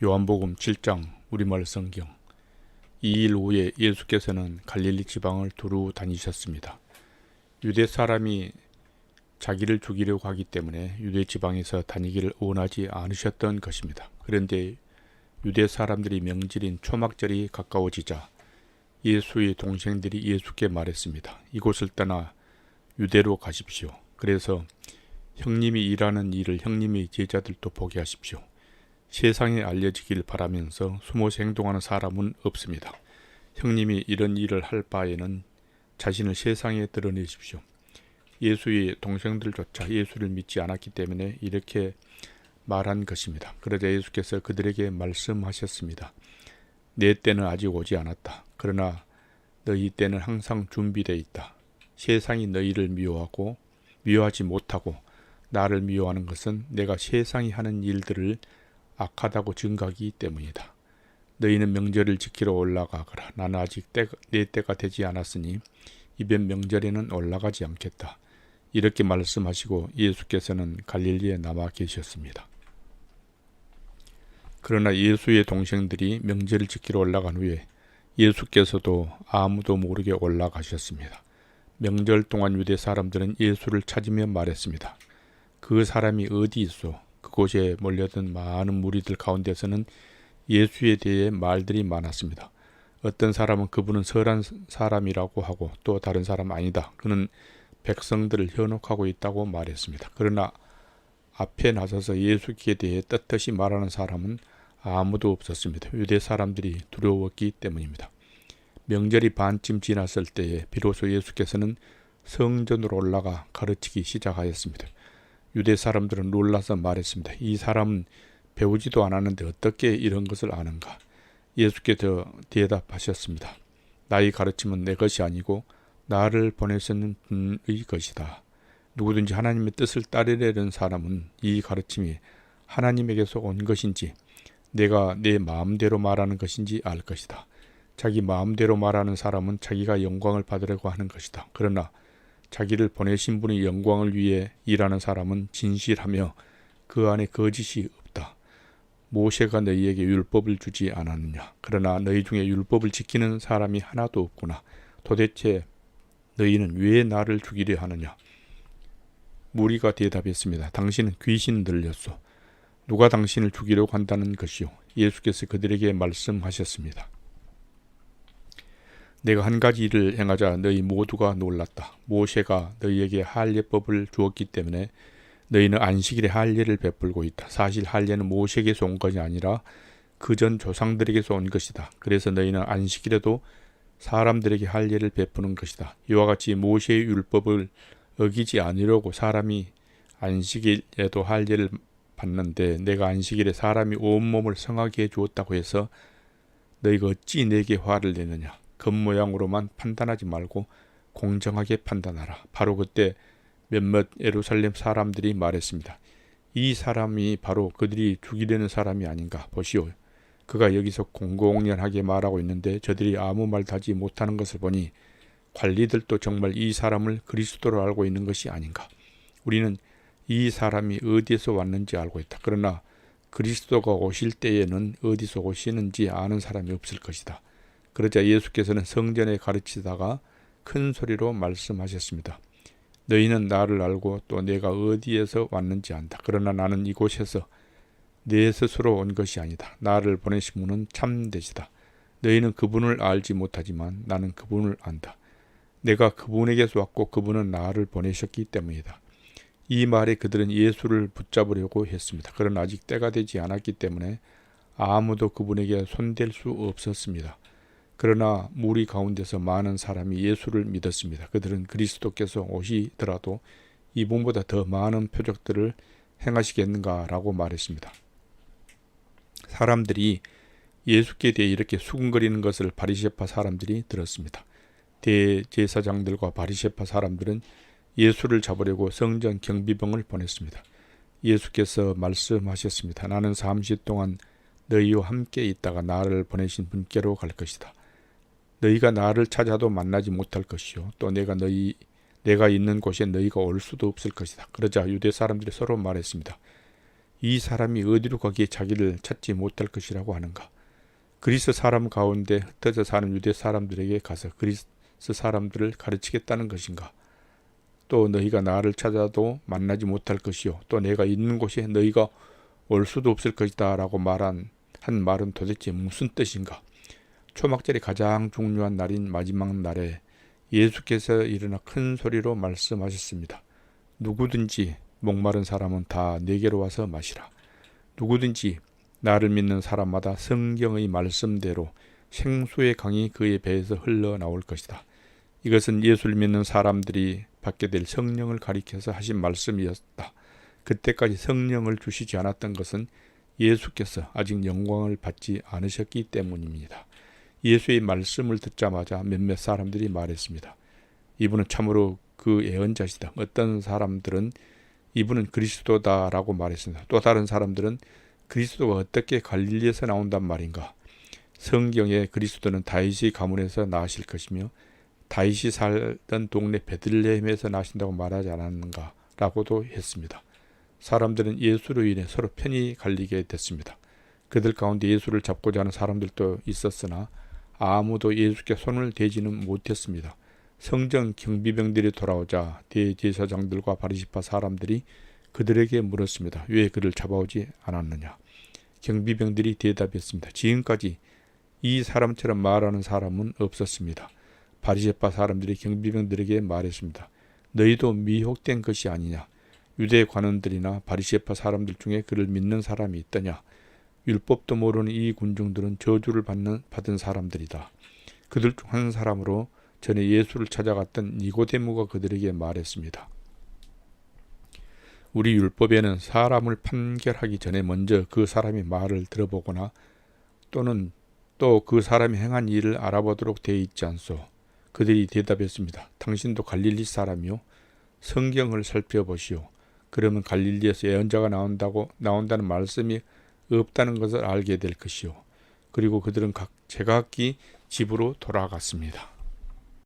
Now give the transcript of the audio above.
요한복음 7장 우리말 성경. 2일 오후에 예수께서는 갈릴리 지방을 두루 다니셨습니다. 유대 사람이 자기를 죽이려고 하기 때문에 유대 지방에서 다니기를 원하지 않으셨던 것입니다. 그런데 유대 사람들이 명절인 초막절이 가까워지자 예수의 동생들이 예수께 말했습니다. 이곳을 떠나 유대로 가십시오. 그래서 형님이 일하는 일을 형님의 제자들도 보게 하십시오. 세상에 알려지길 바라면서 숨어서 행동하는 사람은 없습니다. 형님이 이런 일을 할 바에는 자신을 세상에 드러내십시오. 예수의 동생들조차 예수를 믿지 않았기 때문에 이렇게 말한 것입니다. 그러자 예수께서 그들에게 말씀하셨습니다. 내 때는 아직 오지 않았다. 그러나 너희 때는 항상 준비되어 있다. 세상이 너희를 미워하지 못하고 나를 미워하는 것은 내가 세상이 하는 일들을 악하다고 증거하기 때문이다. 너희는 명절을 지키러 올라가거라. 나는 아직 내 때가 되지 않았으니 이번 명절에는 올라가지 않겠다. 이렇게 말씀하시고 예수께서는 갈릴리에 남아 계셨습니다. 그러나 예수의 동생들이 명절을 지키러 올라간 후에 예수께서도 아무도 모르게 올라가셨습니다. 명절 동안 유대 사람들은 예수를 찾으며 말했습니다. 그 사람이 어디 있어? 그곳에 몰려든 많은 무리들 가운데서는 예수에 대해 말들이 많았습니다. 어떤 사람은 그분은 설한 사람이라고 하고 또 다른 사람 아니다. 그는 백성들을 현혹하고 있다고 말했습니다. 그러나 앞에 나서서 예수께 대해 떳떳이 말하는 사람은 아무도 없었습니다. 유대 사람들이 두려웠기 때문입니다. 명절이 반쯤 지났을 때에 비로소 예수께서는 성전으로 올라가 가르치기 시작하였습니다. 유대 사람들은 놀라서 말했습니다. 이 사람은 배우지도 않았는데 어떻게 이런 것을 아는가? 예수께서 대답하셨습니다. 나의 가르침은 내 것이 아니고 나를 보내시는 분의 것이다. 누구든지 하나님의 뜻을 따르려는 사람은 이 가르침이 하나님에게서 온 것인지 내가 내 마음대로 말하는 것인지 알 것이다. 자기 마음대로 말하는 사람은 자기가 영광을 받으려고 하는 것이다. 그러나 자기를 보내신 분의 영광을 위해 일하는 사람은 진실하며 그 안에 거짓이 없다. 모세가 너희에게 율법을 주지 않았느냐? 그러나 너희 중에 율법을 지키는 사람이 하나도 없구나. 도대체 너희는 왜 나를 죽이려 하느냐? 무리가 대답했습니다. 당신은 귀신 들렸소. 누가 당신을 죽이려고 한다는 것이요? 예수께서 그들에게 말씀하셨습니다. 내가 한 가지 일을 행하자 너희 모두가 놀랐다. 모세가 너희에게 할례법을 주었기 때문에 너희는 안식일에 할례를 베풀고 있다. 사실 할례는 모세에게서 온 것이 아니라 그전 조상들에게서 온 것이다. 그래서 너희는 안식일에도 사람들에게 할례를 베푸는 것이다. 이와 같이 모세의 율법을 어기지 않으려고 사람이 안식일에도 할례를 받는데 내가 안식일에 사람이 온몸을 성하게 해주었다고 해서 너희가 어찌 내게 화를 내느냐? 겉모양으로만 판단하지 말고 공정하게 판단하라. 바로 그때 몇몇 예루살렘 사람들이 말했습니다. 이 사람이 바로 그들이 죽이려는 사람이 아닌가? 보시오. 그가 여기서 공공연하게 말하고 있는데 저들이 아무 말도 하지 못하는 것을 보니 관리들도 정말 이 사람을 그리스도로 알고 있는 것이 아닌가? 우리는 이 사람이 어디에서 왔는지 알고 있다. 그러나 그리스도가 오실 때에는 어디서 오시는지 아는 사람이 없을 것이다. 그러자 예수께서는 성전에 가르치다가 큰 소리로 말씀하셨습니다. 너희는 나를 알고 또 내가 어디에서 왔는지 안다. 그러나 나는 이곳에서 내 스스로 온 것이 아니다. 나를 보내신 분은 참되시다. 너희는 그분을 알지 못하지만 나는 그분을 안다. 내가 그분에게서 왔고 그분은 나를 보내셨기 때문이다. 이 말에 그들은 예수를 붙잡으려고 했습니다. 그러나 아직 때가 되지 않았기 때문에 아무도 그분에게 손댈 수 없었습니다. 그러나 무리 가운데서 많은 사람이 예수를 믿었습니다. 그들은 그리스도께서 오시더라도 이분보다 더 많은 표적들을 행하시겠는가라고 말했습니다. 사람들이 예수께 대해 이렇게 수군거리는 것을 바리새파 사람들이 들었습니다. 대제사장들과 바리새파 사람들은 예수를 잡으려고 성전 경비병을 보냈습니다. 예수께서 말씀하셨습니다. 나는 잠시 동안 너희와 함께 있다가 나를 보내신 분께로 갈 것이다. 너희가 나를 찾아도 만나지 못할 것이요 또 내가 있는 곳에 너희가 올 수도 없을 것이다. 그러자 유대 사람들이 서로 말했습니다. 이 사람이 어디로 가기에 자기를 찾지 못할 것이라고 하는가? 그리스 사람 가운데 흩어져 사는 유대 사람들에게 가서 그리스 사람들을 가르치겠다는 것인가? 또 너희가 나를 찾아도 만나지 못할 것이요 또 내가 있는 곳에 너희가 올 수도 없을 것이다 라고 한 말은 도대체 무슨 뜻인가? 초막절이 가장 중요한 날인 마지막 날에 예수께서 일어나 큰 소리로 말씀하셨습니다. 누구든지 목마른 사람은 다 내게로 와서 마시라. 누구든지 나를 믿는 사람마다 성경의 말씀대로 생수의 강이 그의 배에서 흘러나올 것이다. 이것은 예수를 믿는 사람들이 받게 될 성령을 가리켜서 하신 말씀이었다. 그때까지 성령을 주시지 않았던 것은 예수께서 아직 영광을 받지 않으셨기 때문입니다. 예수의 말씀을 듣자마자 몇몇 사람들이 말했습니다. 이분은 참으로 그 예언자시다. 어떤 사람들은 이분은 그리스도다라고 말했습니다. 또 다른 사람들은 그리스도가 어떻게 갈릴리에서 나온단 말인가? 성경에 그리스도는 다윗의 가문에서 나실 것이며 다윗이 살던 동네 베들레헴에서 나신다고 말하지 않았는가? 라고도 했습니다. 사람들은 예수로 인해 서로 편이 갈리게 됐습니다. 그들 가운데 예수를 잡고자 하는 사람들도 있었으나 아무도 예수께 손을 대지는 못했습니다. 성전 경비병들이 돌아오자 대제사장들과 바리새파 사람들이 그들에게 물었습니다. 왜 그를 잡아오지 않았느냐? 경비병들이 대답했습니다. 지금까지 이 사람처럼 말하는 사람은 없었습니다. 바리새파 사람들이 경비병들에게 말했습니다. 너희도 미혹된 것이 아니냐? 유대 관원들이나 바리새파 사람들 중에 그를 믿는 사람이 있더냐? 율법도 모르는 이 군중들은 저주를 받은 사람들이다. 그들 중 한 사람으로 전에 예수를 찾아갔던 니고데모가 그들에게 말했습니다. 우리 율법에는 사람을 판결하기 전에 먼저 그 사람의 말을 들어보거나 또는 또 그 사람이 행한 일을 알아보도록 되어 있지 않소. 그들이 대답했습니다. 당신도 갈릴리 사람이요? 성경을 살펴보시오. 그러면 갈릴리에서 예언자가 나온다는 말씀이 없다는 것을 알게 될 것이요. 그리고 그들은 제각기 집으로 돌아갔습니다.